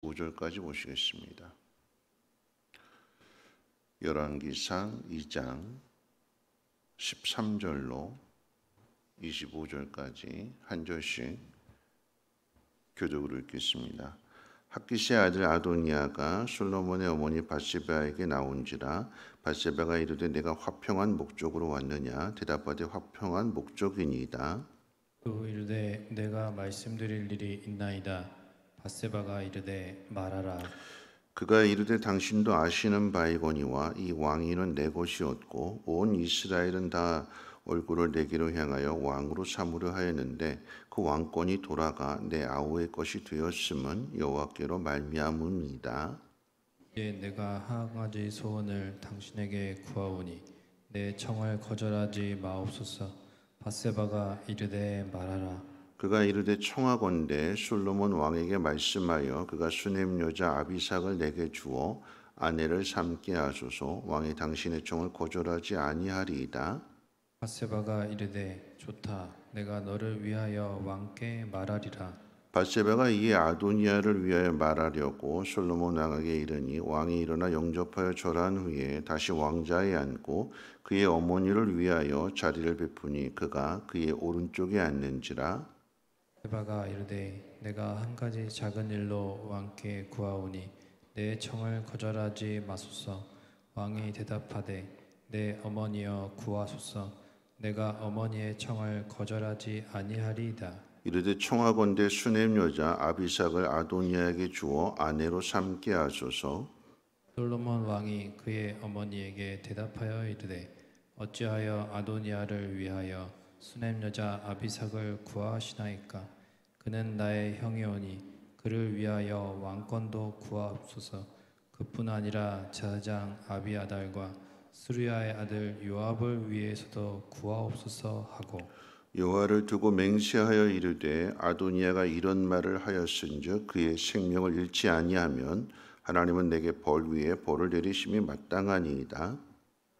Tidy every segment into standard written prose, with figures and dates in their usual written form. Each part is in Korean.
5절까지 보시겠습니다. 열왕기상 2장 13절로 25절까지 한 절씩 교독으로 읽겠습니다. 학기시의 아들 아도니아가 솔로몬의 어머니 밧세바에게 나온지라. 밧세바가 이르되 내가 화평한 목적으로 왔느냐. 대답하되 화평한 목적이니이다. 또 이르되 내가 말씀드릴 일이 있나이다. 밧세바가 이르되 말하라. 그가 이르되 당신도 아시는 바이거니와 이 왕위는 내 것이었고 온 이스라엘은 다 얼굴을 내게로 향하여 왕으로 삼으려 하였는데 그 왕권이 돌아가 내 아우의 것이 되었음은 여호와께로 말미암음이다. 이제 내가 한 가지 소원을 당신에게 구하오니 내 청을 거절하지 마옵소서. 밧세바가 이르되 말하라. 그가 이르되 청하건대 솔로몬 왕에게 말씀하여 그가 수넴 여자 아비삭을 내게 주어 아내를 삼게 하소서. 왕이 당신의 청을 거절하지 아니하리이다. 밧세바가 이르되 좋다. 내가 너를 위하여 왕께 말하리라. 밧세바가 이에 아도니아를 위하여 말하려고 솔로몬 왕에게 이르니 왕이 일어나 영접하여 절한 후에 다시 왕자에 앉고 그의 어머니를 위하여 자리를 베푸니 그가 그의 오른쪽에 앉는지라. 밧세바가 이르되 내가 한 가지 작은 일로 왕께 구하오니 내 청을 거절하지 마소서. 왕이 대답하되 내 어머니여 구하소서. 내가 어머니의 청을 거절하지 아니하리이다. 이르되 청하건대 수넴 여자 아비삭을 아도니아에게 주어 아내로 삼게 하소서. 솔로몬 왕이 그의 어머니에게 대답하여 이르되 어찌하여 아도니아를 위하여 수넴 여자 아비삭을 구하시나이까. 그는 나의 형이오니 그를 위하여 왕권도 구하옵소서. 그뿐 아니라 제사장 아비아달과 스루야의 아들 요압을 위해서도 구하옵소서 하고 여호와를 두고 맹세하여 이르되 아도니아가 이런 말을 하였은즉 그의 생명을 잃지 아니하면 하나님은 내게 벌 위에 벌을 내리심이 마땅하니이다.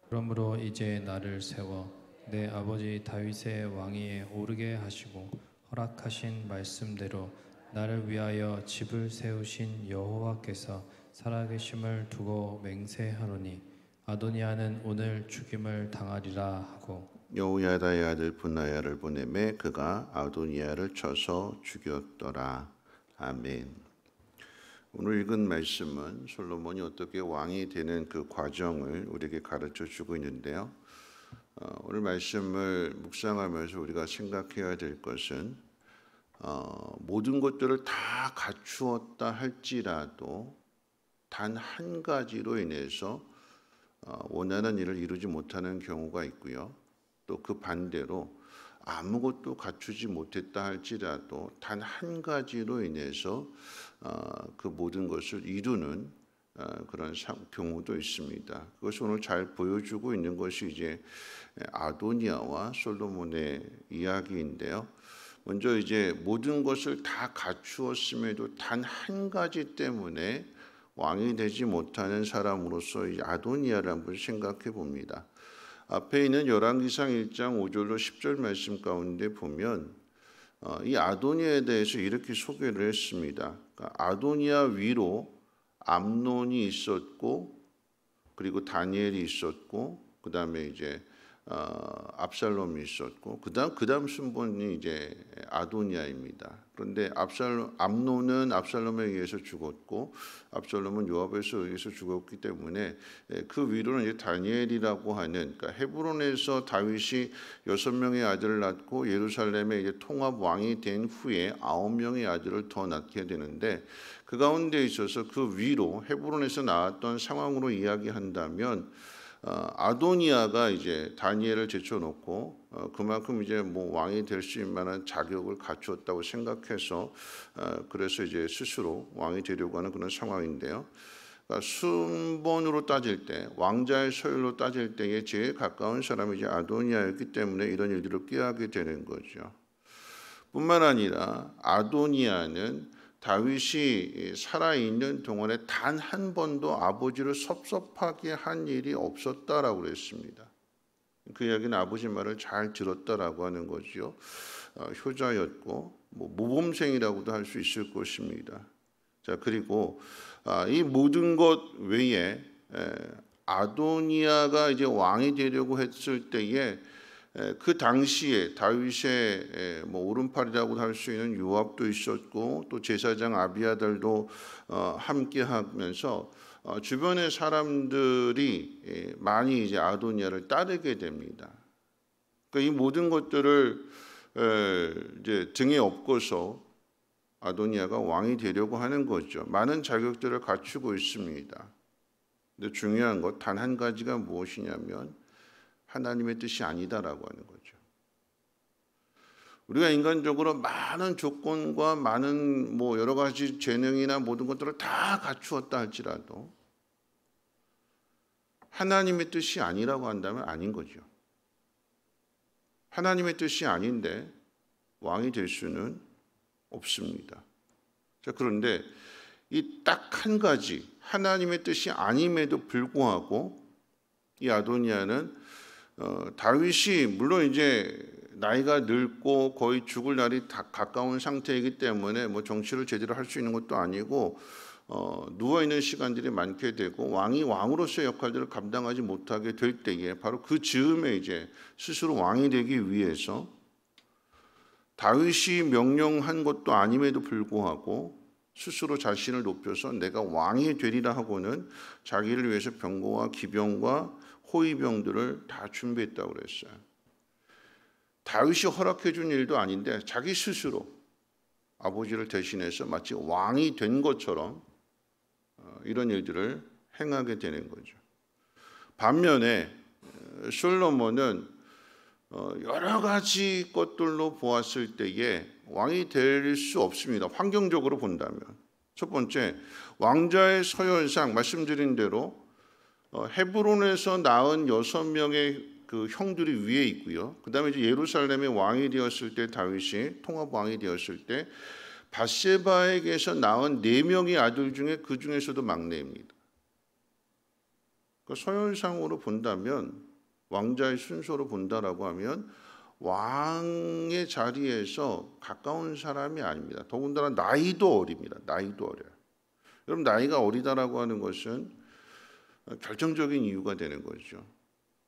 그러므로 이제 나를 세워 내 아버지 다윗의 왕위에 오르게 하시고 허락하신 말씀대로 나를 위하여 집을 세우신 여호와께서 살아계심을 두고 맹세하노니 아도니아는 오늘 죽임을 당하리라 하고 여호야다의 아들 분하야를 보내매 그가 아도니아를 쳐서 죽였더라. 아멘. 오늘 읽은 말씀은 솔로몬이 어떻게 왕이 되는 그 과정을 우리에게 가르쳐 주고 있는데요. 오늘 말씀을 묵상하면서 우리가 생각해야 될 것은 모든 것들을 다 갖추었다 할지라도 단 한 가지로 인해서 원하는 일을 이루지 못하는 경우가 있고요. 또 그 반대로 아무것도 갖추지 못했다 할지라도 단 한 가지로 인해서 그 모든 것을 이루는 그런 경우도 있습니다. 그것이 오늘 잘 보여주고 있는 것이 이제 아도니아와 솔로몬의 이야기인데요. 먼저 이제 모든 것을 다 갖추었음에도 단 한 가지 때문에 왕이 되지 못하는 사람으로서 이 아도니아를 한번 생각해 봅니다. 앞에 있는 열왕기상 1장 5절로 10절 말씀 가운데 보면 이 아도니아에 대해서 이렇게 소개를 했습니다. 그러니까 아도니아 위로 암논이 있었고 그리고 다니엘이 있었고 그 다음에 이제 압살롬이 있었고 그다음 순번이 이제 아도니아입니다. 그런데 암논은 압살롬에 의해서 죽었고 압살롬은 요압에 의해서 죽었기 때문에 그 위로는 이제 다니엘이라고 하는 그러니까 헤브론에서 다윗이 6명의 아들을 낳고 예루살렘에 이제 통합 왕이 된 후에 9명의 아들을 더 낳게 되는데 그 가운데 있어서 그 위로 헤브론에서 나왔던 상황으로 이야기한다면 아도니아가 이제 다니엘을 제쳐놓고 그만큼 이제 뭐 왕이 될 수 있는 만한 자격을 갖추었다고 생각해서 그래서 이제 스스로 왕이 되려고 하는 그런 상황인데요. 그러니까 순번으로 따질 때 왕자의 서열로 따질 때에 제일 가까운 사람이 이제 아도니아였기 때문에 이런 일들을 꾀하게 되는 거죠. 뿐만 아니라 아도니아는 다윗이 살아있는 동안에 단 한 번도 아버지를 섭섭하게 한 일이 없었다라고 그랬습니다. 그 이야기는 아버지 말을 잘 들었다라고 하는 거죠. 효자였고 모범생이라고도 할 수 있을 것입니다. 자, 그리고 이 모든 것 외에 아도니아가 이제 왕이 되려고 했을 때에 그 당시에 다윗의 뭐 오른팔이라고 할 수 있는 요압도 있었고 또 제사장 아비아달도 함께 하면서 주변의 사람들이 많이 이제 아도니아를 따르게 됩니다. 그러니까 이 모든 것들을 이제 등에 업고서 아도니아가 왕이 되려고 하는 거죠. 많은 자격들을 갖추고 있습니다. 근데 중요한 것 단 한 가지가 무엇이냐면 하나님의 뜻이 아니다라고 하는 거죠. 우리가 인간적으로 많은 조건과 많은 뭐 여러 가지 재능이나 모든 것들을 다 갖추었다 할지라도 하나님의 뜻이 아니라고 한다면 아닌 거죠. 하나님의 뜻이 아닌데 왕이 될 수는 없습니다. 자, 그런데 이 딱 한 가지 하나님의 뜻이 아님에도 불구하고 이 아도니아는 다윗이 물론 이제 나이가 늙고 거의 죽을 날이 다 가까운 상태이기 때문에 뭐 정치를 제대로 할 수 있는 것도 아니고 누워 있는 시간들이 많게 되고 왕이 왕으로서의 역할들을 감당하지 못하게 될 때에 바로 그 즈음에 이제 스스로 왕이 되기 위해서 다윗이 명령한 것도 아님에도 불구하고 스스로 자신을 높여서 내가 왕이 되리라 하고는 자기를 위해서 병거와 기병과 호위병들을 다 준비했다고 그랬어요. 다윗이 허락해 준 일도 아닌데 자기 스스로 아버지를 대신해서 마치 왕이 된 것처럼 이런 일들을 행하게 되는 거죠. 반면에 솔로몬은 여러 가지 것들로 보았을 때에 왕이 될 수 없습니다. 환경적으로 본다면. 첫 번째, 왕자의 서열상 말씀드린 대로 헤브론에서 낳은 6명의 그 형들이 위에 있고요. 그다음에 이제 예루살렘의 왕이 되었을 때 다윗이 통합 왕이 되었을 때 밧세바에게서 낳은 4명의 아들 중에 그 중에서도 막내입니다. 그러니까 서열상으로 본다면 왕자의 순서로 본다라고 하면 왕의 자리에서 가까운 사람이 아닙니다. 더군다나 나이도 어립니다. 나이도 어려요. 여러분 나이가 어리다라고 하는 것은 결정적인 이유가 되는 거죠.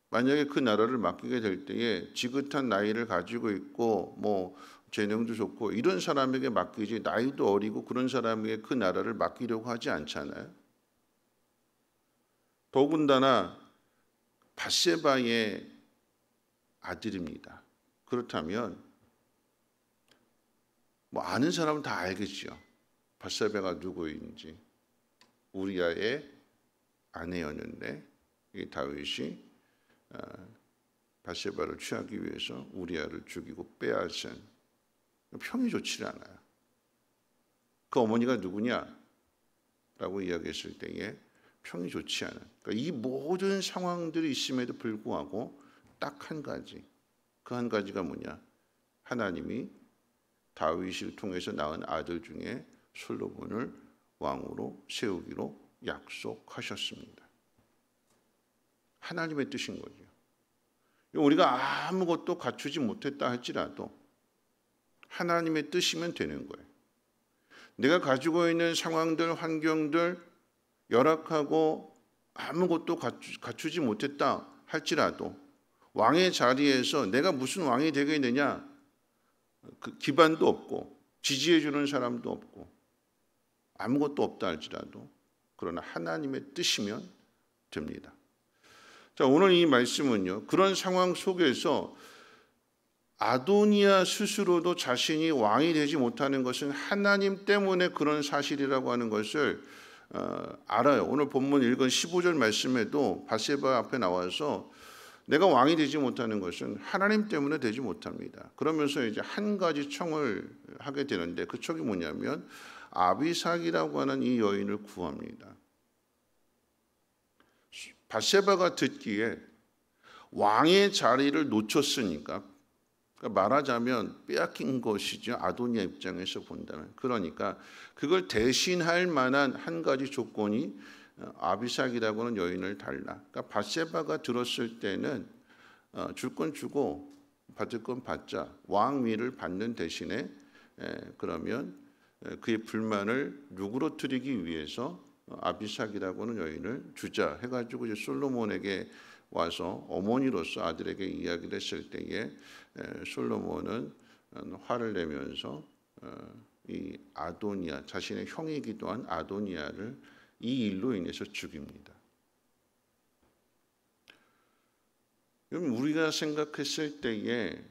만약에 그 나라를 맡기게 될 때에 지긋한 나이를 가지고 있고 뭐 재능도 좋고 이런 사람에게 맡기지 나이도 어리고 그런 사람에게 그 나라를 맡기려고 하지 않잖아요. 더군다나 밧세바의 아들입니다. 그렇다면 뭐 아는 사람은 다 알겠죠. 밧세바가 누구인지. 우리아의 아내였는데 이 다윗이 밧세바를 취하기 위해서 우리아를 죽이고 빼앗은 평이 좋지 않아요. 그 어머니가 누구냐라고 이야기했을 때에 평이 좋지 않아요. 그러니까 이 모든 상황들이 있음에도 불구하고 딱 한 가지, 그 한 가지가 뭐냐? 하나님이 다윗을 통해서 낳은 아들 중에 솔로몬을 왕으로 세우기로 약속하셨습니다. 하나님의 뜻인 거죠. 우리가 아무것도 갖추지 못했다 할지라도 하나님의 뜻이면 되는 거예요. 내가 가지고 있는 상황들, 환경들 열악하고 아무것도 갖추지 못했다 할지라도 왕의 자리에서 내가 무슨 왕이 되겠느냐, 그 기반도 없고 지지해 주는 사람도 없고 아무것도 없다 할지라도 그러나 하나님의 뜻이면 됩니다. 자, 오늘 이 말씀은요, 그런 상황 속에서 아도니아 스스로도 자신이 왕이 되지 못하는 것은 하나님 때문에 그런 사실이라고 하는 것을 알아요. 오늘 본문 읽은 15절 말씀에도 밧세바 앞에 나와서 내가 왕이 되지 못하는 것은 하나님 때문에 되지 못합니다. 그러면서 이제 한 가지 청을 하게 되는데 그 청이 뭐냐면 아비삭이라고 하는 이 여인을 구합니다. 밧세바가 듣기에 왕의 자리를 놓쳤으니까, 그러니까 말하자면 빼앗긴 것이죠. 아도니아 입장에서 본다면. 그러니까 그걸 대신할 만한 한 가지 조건이 아비삭이라고 하는 여인을 달라. 그러니까 밧세바가 들었을 때는 줄 건 주고 받을 건 받자. 왕위를 받는 대신에 그러면 그의 불만을 누그러뜨리기 위해서 아비삭이라고는 여인을 주자 해가지고 이제 솔로몬에게 와서 어머니로서 아들에게 이야기를 했을 때에 솔로몬은 화를 내면서 이 아도니아, 자신의 형이기도 한 아도니아를 이 일로 인해서 죽입니다. 그럼 우리가 생각했을 때에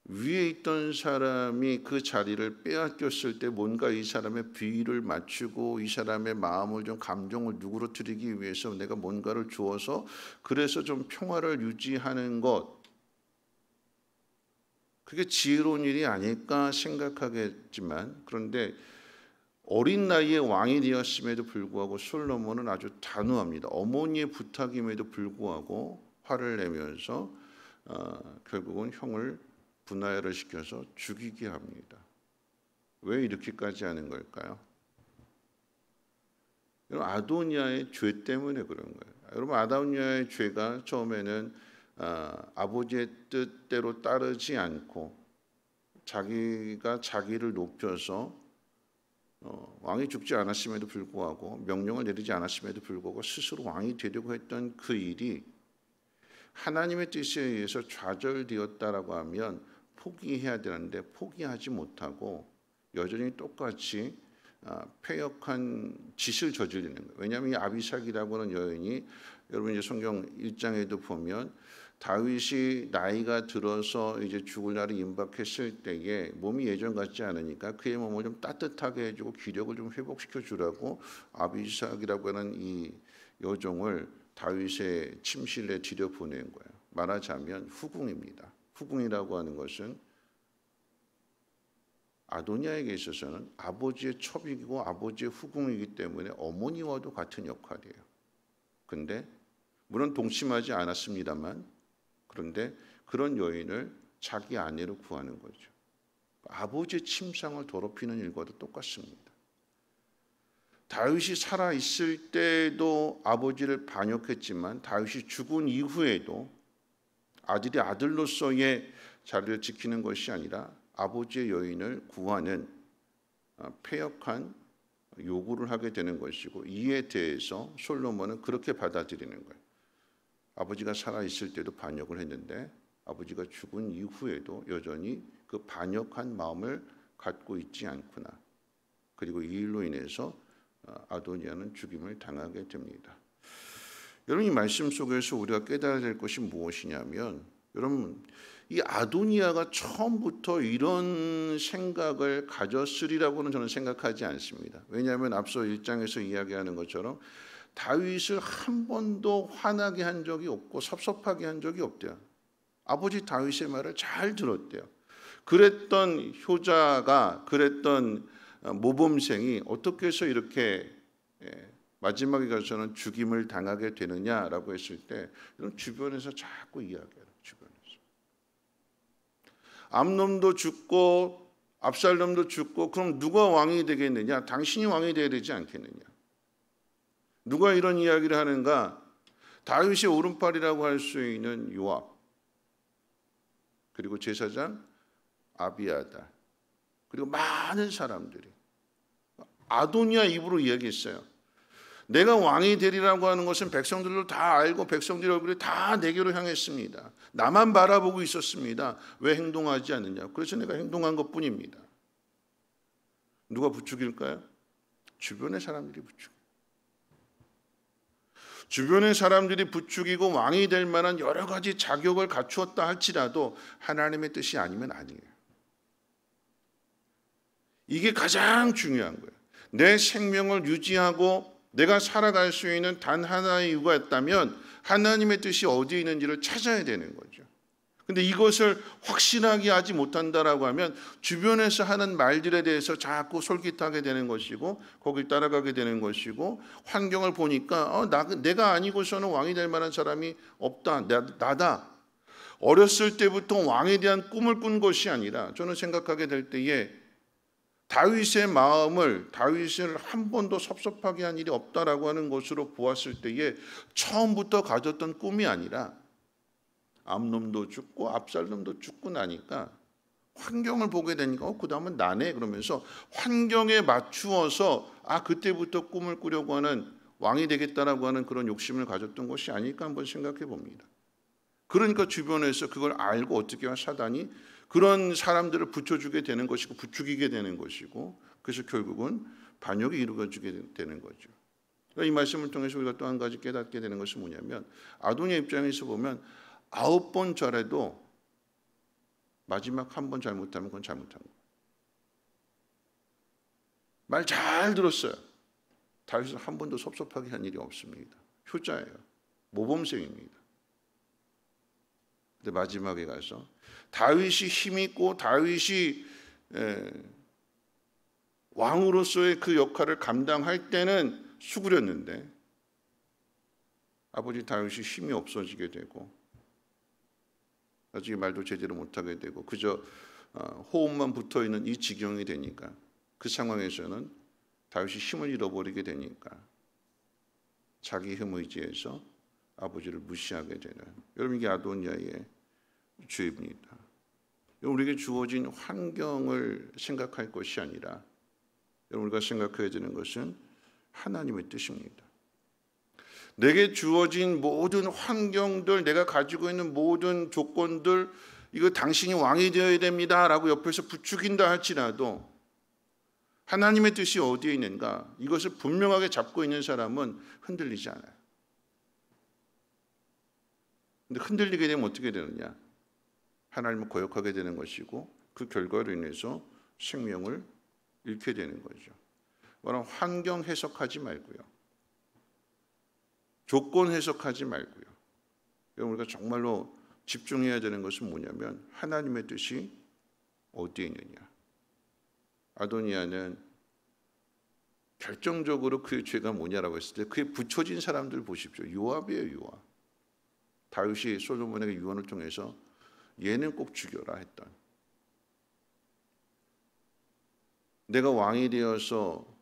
위에 있던 사람이 그 자리를 빼앗겼을 때 뭔가 이 사람의 비위를 맞추고 이 사람의 마음을 좀 감정을 누그러뜨리기 위해서 내가 뭔가를 주어서 그래서 좀 평화를 유지하는 것, 그게 지혜로운 일이 아닐까 생각하겠지만, 그런데 어린 나이에 왕이 되었음에도 불구하고 솔로몬은 아주 단호합니다. 어머니의 부탁임에도 불구하고 화를 내면서 결국은 형을 분하야를 시켜서 죽이게 합니다. 왜 이렇게까지 하는 걸까요? 여러분, 아도니아의 죄 때문에 그런 거예요. 여러분, 아도니아의 죄가 처음에는 아버지의 뜻대로 따르지 않고 자기가 자기를 높여서 왕이 죽지 않았음에도 불구하고 명령을 내리지 않았음에도 불구하고 스스로 왕이 되려고 했던 그 일이 하나님의 뜻에 의해서 좌절되었다라고 하면 포기해야 되는데 포기하지 못하고 여전히 똑같이 패역한 짓을 저지르는 거예요. 왜냐하면 이 아비삭이라고 하는 여인이 여러분 이제 성경 1장에도 보면 다윗이 나이가 들어서 이제 죽을 날이 임박했을 때에 몸이 예전 같지 않으니까 그의 몸을 좀 따뜻하게 해주고 기력을 좀 회복시켜 주라고 아비삭이라고 하는 이 여종을 다윗의 침실에 들여보낸 거예요. 말하자면 후궁입니다. 후궁이라고 하는 것은 아도니아에게 있어서는 아버지의 첩이고 아버지의 후궁이기 때문에 어머니와도 같은 역할이에요. 근데 물론 동침하지 않았습니다만 그런데 그런 여인을 자기 아내로 구하는 거죠. 아버지의 침상을 더럽히는 일과도 똑같습니다. 다윗이 살아 있을 때도 아버지를 반역했지만 다윗이 죽은 이후에도 아들이 아들로서의 자리를 지키는 것이 아니라 아버지의 여인을 구하는 패역한 요구를 하게 되는 것이고, 이에 대해서 솔로몬은 그렇게 받아들이는 거예요. 아버지가 살아 있을 때도 반역을 했는데 아버지가 죽은 이후에도 여전히 그 반역한 마음을 갖고 있지 않구나. 그리고 이 일로 인해서 아도니아는 죽임을 당하게 됩니다. 여러분, 이 말씀 속에서 우리가 깨달아야 될 것이 무엇이냐면, 여러분, 이 아도니아가 처음부터 이런 생각을 가졌으리라고는 저는 생각하지 않습니다. 왜냐하면 앞서 1장에서 이야기하는 것처럼 다윗을 한 번도 화나게 한 적이 없고 섭섭하게 한 적이 없대요. 아버지 다윗의 말을 잘 들었대요. 그랬던 효자가, 그랬던 모범생이 어떻게 해서 이렇게 마지막에 가서는 죽임을 당하게 되느냐라고 했을 때 주변에서 자꾸 이야기해요. 주변에서 암논도 죽고 압살롬도 죽고 그럼 누가 왕이 되겠느냐? 당신이 왕이 되어야 되지 않겠느냐? 누가 이런 이야기를 하는가? 다윗의 오른팔이라고 할 수 있는 요압, 그리고 제사장 아비아달, 그리고 많은 사람들이 아도니아 입으로 이야기했어요. 내가 왕이 되리라고 하는 것은 백성들도 다 알고 백성들의 얼굴이 다 내게로 향했습니다. 나만 바라보고 있었습니다. 왜 행동하지 않느냐? 그래서 내가 행동한 것뿐입니다. 누가 부추길까요? 주변의 사람들이 부추겨요. 주변의 사람들이 부추기고 왕이 될 만한 여러 가지 자격을 갖추었다 할지라도 하나님의 뜻이 아니면 아니에요. 이게 가장 중요한 거예요. 내 생명을 유지하고 내가 살아갈 수 있는 단 하나의 이유가 있다면 하나님의 뜻이 어디에 있는지를 찾아야 되는 거죠. 근데 이것을 확실하게 하지 못한다라고 하면 주변에서 하는 말들에 대해서 자꾸 솔깃하게 되는 것이고 거길 따라가게 되는 것이고, 환경을 보니까 내가 아니고서는 왕이 될 만한 사람이 없다, 나다. 어렸을 때부터 왕에 대한 꿈을 꾼 것이 아니라, 저는 생각하게 될 때에 다윗의 마음을, 다윗을 한 번도 섭섭하게 한 일이 없다라고 하는 것으로 보았을 때에 처음부터 가졌던 꿈이 아니라 암논도 죽고 압살롬도 죽고 나니까 환경을 보게 되니까 그 다음은 나네 그러면서 환경에 맞추어서 그때부터 꿈을 꾸려고 하는 왕이 되겠다라고 하는 그런 욕심을 가졌던 것이 아닐까 한번 생각해 봅니다. 그러니까 주변에서 그걸 알고 어떻게 사단이 그런 사람들을 붙여주게 되는 것이고 부추기게 되는 것이고 그래서 결국은 반역이 이루어지게 되는 거죠. 이 말씀을 통해서 우리가 또 한 가지 깨닫게 되는 것은 뭐냐면 아도니아 입장에서 보면 9번 잘해도 마지막 한 번 잘못하면 그건 잘못한 거예요. 말 잘 들었어요. 다윗은 한 번도 섭섭하게 한 일이 없습니다. 효자예요. 모범생입니다. 근데 마지막에 가서 다윗이 힘있고 다윗이 왕으로서의 그 역할을 감당할 때는 수그렸는데 아버지 다윗이 힘이 없어지게 되고 나중에 말도 제대로 못하게 되고 그저 호흡만 붙어있는 이 지경이 되니까 그 상황에서는 다윗이 힘을 잃어버리게 되니까 자기 힘 의지에서 아버지를 무시하게 되는 여러분 이게 아도니아의 죄입니다. 우리에게 주어진 환경을 생각할 것이 아니라 우리가 생각해야 되는 것은 하나님의 뜻입니다. 내게 주어진 모든 환경들, 내가 가지고 있는 모든 조건들, 이거 당신이 왕이 되어야 됩니다 라고 옆에서 부추긴다 할지라도 하나님의 뜻이 어디에 있는가 이것을 분명하게 잡고 있는 사람은 흔들리지 않아요. 근데 흔들리게 되면 어떻게 되느냐? 하나님을 거역하게 되는 것이고 그 결과로 인해서 생명을 잃게 되는 거죠. 그러나 환경 해석하지 말고요. 조건 해석하지 말고요. 우리가 정말로 집중해야 되는 것은 뭐냐면 하나님의 뜻이 어디에 있느냐. 아도니아는 결정적으로 그의 죄가 뭐냐라고 했을 때 그에 붙여진 사람들 보십시오. 요압이에요. 요압. 다윗이 솔로몬에게 유언을 통해서 얘는 꼭 죽여라 했던 내가 왕이 되어서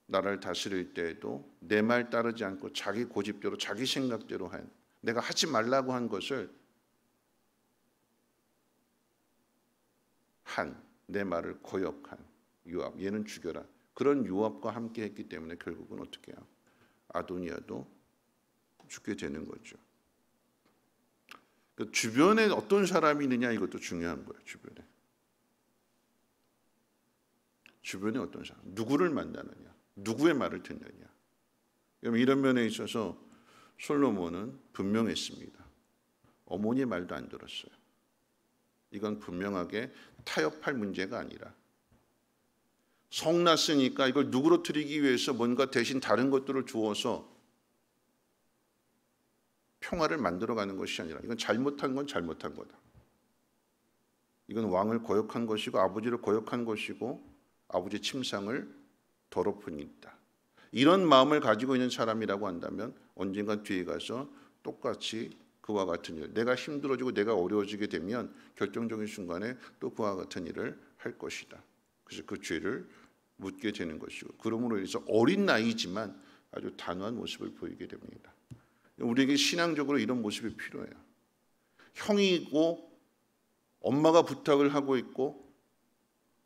나라를 다스릴 때에도 내 말 따르지 않고 자기 고집대로 자기 생각대로 한 내가 하지 말라고 한 것을 내 말을 거역한 요압 얘는 죽여라. 그런 요압과 함께 했기 때문에 결국은 어떻게 해요? 아도니아도 죽게 되는 거죠. 그러니까 주변에 어떤 사람이 있느냐 이것도 중요한 거예요. 주변에 어떤 사람, 누구를 만나느냐, 누구의 말을 듣느냐. 이런 면에 있어서 솔로몬은 분명했습니다. 어머니의 말도 안 들었어요. 이건 분명하게 타협할 문제가 아니라 성났으니까 이걸 누그러뜨리기 위해서 뭔가 대신 다른 것들을 주어서 평화를 만들어가는 것이 아니라 이건 잘못한 건 잘못한 거다. 이건 왕을 거역한 것이고 아버지를 거역한 것이고 아버지의 침상을 더럽힌 일이다. 이런 마음을 가지고 있는 사람이라고 한다면 언젠가 뒤에 가서 똑같이 그와 같은 일, 내가 힘들어지고 내가 어려워지게 되면 결정적인 순간에 또 그와 같은 일을 할 것이다. 그래서 그 죄를 묻게 되는 것이고 그러므로 인해서 어린 나이지만 아주 단호한 모습을 보이게 됩니다. 우리에게 신앙적으로 이런 모습이 필요해요. 형이고 엄마가 부탁을 하고 있고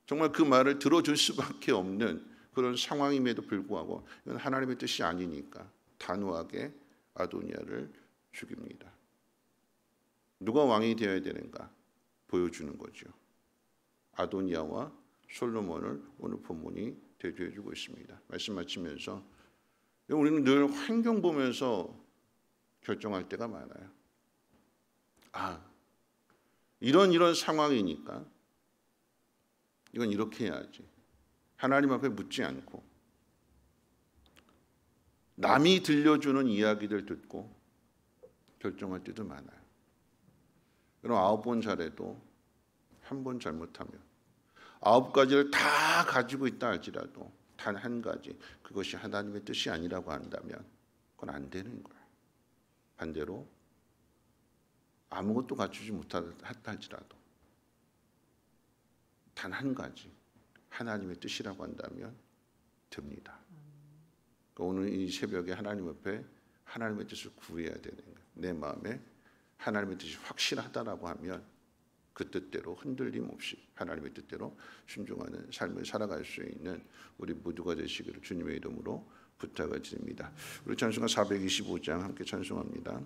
정말 그 말을 들어줄 수밖에 없는 그런 상황임에도 불구하고 이건 하나님의 뜻이 아니니까 단호하게 아도니아를 죽입니다. 누가 왕이 되어야 되는가 보여주는 거죠. 아도니아와 솔로몬을 오늘 본문이 대조해 주고 있습니다. 말씀 마치면서 우리는 늘 환경 보면서 결정할 때가 많아요. 이런 상황이니까 이건 이렇게 해야지. 하나님 앞에 묻지 않고 남이 들려주는 이야기들 듣고 결정할 때도 많아요. 그럼 9번 잘해도 한 번 잘못하면 9가지를 다 가지고 있다 할지라도 단 한 가지 그것이 하나님의 뜻이 아니라고 한다면 그건 안 되는 거예요. 반대로 아무것도 갖추지 못하다 할지라도 단 한 가지 하나님의 뜻이라고 한다면 됩니다. 그러니까 오늘 이 새벽에 하나님 앞에 하나님의 뜻을 구해야 되는 거예요. 내 마음에 하나님의 뜻이 확실하다라고 하면 그 뜻대로 흔들림 없이 하나님의 뜻대로 순종하는 삶을 살아갈 수 있는 우리 모두가 되시기를 주님의 이름으로 부탁을 드립니다. 우리 찬송가 425장 함께 찬송합니다.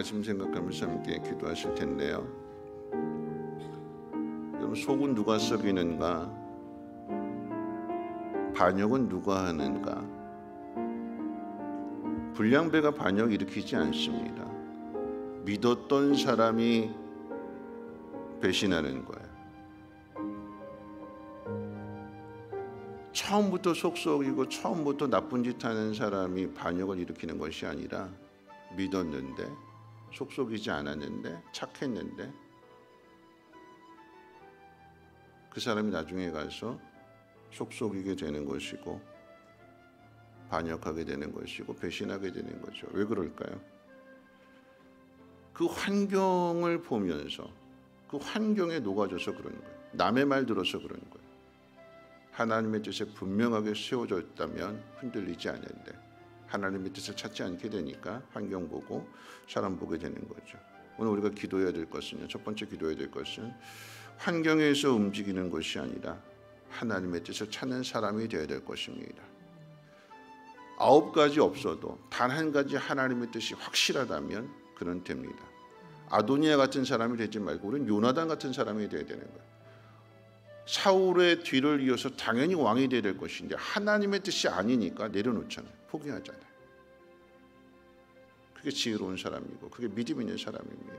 말씀 생각하면서 함께 기도하실 텐데요. 여러분, 속은 누가 썩이는가? 반역은 누가 하는가? 불량배가 반역 일으키지 않습니다. 믿었던 사람이 배신하는 거예요. 처음부터 속 썩이고 처음부터 나쁜 짓 하는 사람이 반역을 일으키는 것이 아니라 믿었는데 속 썩이지 않았는데 착했는데 그 사람이 나중에 가서 속 썩이게 되는 것이고 반역하게 되는 것이고 배신하게 되는 거죠. 왜 그럴까요? 그 환경을 보면서 그 환경에 녹아져서 그런 거예요. 남의 말 들어서 그런 거예요. 하나님의 뜻에 분명하게 세워져 있다면 흔들리지 않는데 하나님의 뜻을 찾지 않게 되니까 환경 보고 사람 보게 되는 거죠. 오늘 우리가 기도해야 될 것은요. 첫 번째 기도해야 될 것은 환경에서 움직이는 것이 아니라 하나님의 뜻을 찾는 사람이 되어야 될 것입니다. 9가지 없어도 단 한 가지 하나님의 뜻이 확실하다면 그는 됩니다. 아도니아 같은 사람이 되지 말고 우리는 요나단 같은 사람이 되어야 되는 거예요. 사울의 뒤를 이어서 당연히 왕이 되어야 될 것인데 하나님의 뜻이 아니니까 내려놓잖아요. 포기하잖아요. 그게 지혜로운 사람이고 그게 믿음 있는 사람입니다.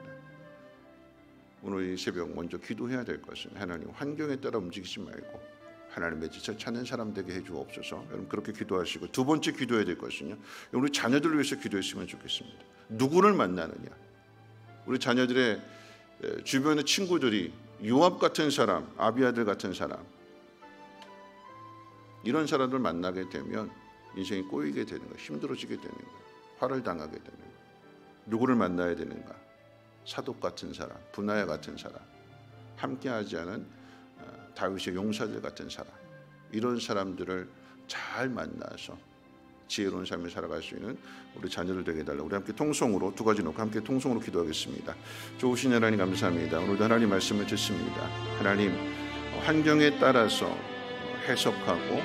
오늘 이 새벽 먼저 기도해야 될 것은 하나님 환경에 따라 움직이지 말고 하나님의 뜻을 찾는 사람 되게 해주옵소서. 여러분 그렇게 기도하시고 두 번째 기도해야 될 것은요. 우리 자녀들을 위해서 기도했으면 좋겠습니다. 누구를 만나느냐. 우리 자녀들의 주변의 친구들이 요압 같은 사람, 아비아들 같은 사람 이런 사람들 만나게 되면 인생이 꼬이게 되는 거예요. 힘들어지게 되는 거예요. 화를 당하게 되는 거예요. 누구를 만나야 되는가? 사독 같은 사람, 분하야 같은 사람, 함께하지 않은 다윗의 용사들 같은 사람 이런 사람들을 잘 만나서 지혜로운 삶을 살아갈 수 있는 우리 자녀들 되게 해달라고 우리 함께 통성으로 두 가지 놓고 함께 통성으로 기도하겠습니다. 좋으신 하나님 감사합니다. 오늘도 하나님 말씀을 듣습니다. 하나님 환경에 따라서 해석하고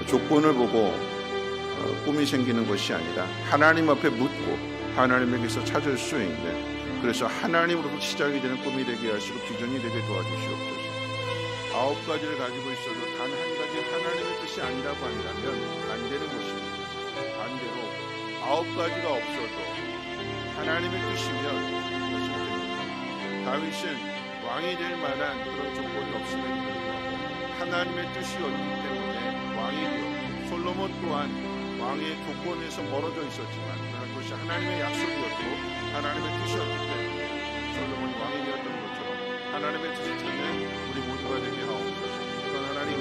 조건을 보고 꿈이 생기는 것이 아니라 하나님 앞에 묻고 하나님에게서 찾을 수 있는 그래서 하나님으로부터 시작이 되는 꿈이 되게 하시고 비전이 되게 도와주시옵소서. 9가지를 가지고 있어도 단 한 가지 하나님의 뜻이 아니라고 한다면 안 되는 것입니다. 반대로 9가지가 없어도 하나님의 뜻이면 그것은 됩니다. 다윗은 왕이 될 만한 그런 조건이 없음에도 불구하고 하나님의 뜻이었기 때문에 왕이 되었고, 솔로몬 또한 왕의 조건에서 멀어져 있었지만 그러나 그것이 하나님의 약속이었고 하나님의 뜻이었기 때문에 솔로몬이 왕이 되었던 것처럼 하나님의 뜻을 찾는 우리 모두가 되게 하옵소서. 또한 하나님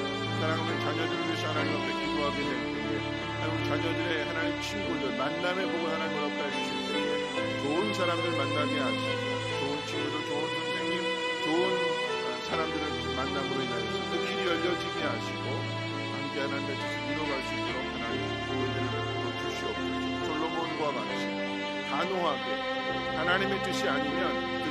사랑하는 자녀들을 위해서 하나님 앞에 기도하게 될 때에 하나님 자녀들의 하나님 친구들 만남의 복을 하나님 허락하여 주실 때에 좋은 사람들 만나게 하시고 좋은 친구들, 좋은 선생님, 좋은 사람들을 만남으로 인하여서 그 길이 열려지게 하시고 함께 하나님의 뜻을 이뤄갈 수 있도록 하나님 은혜를 베풀어 주시옵소서. 솔로몬과 같이 단호하게 하나님의 뜻이 아니면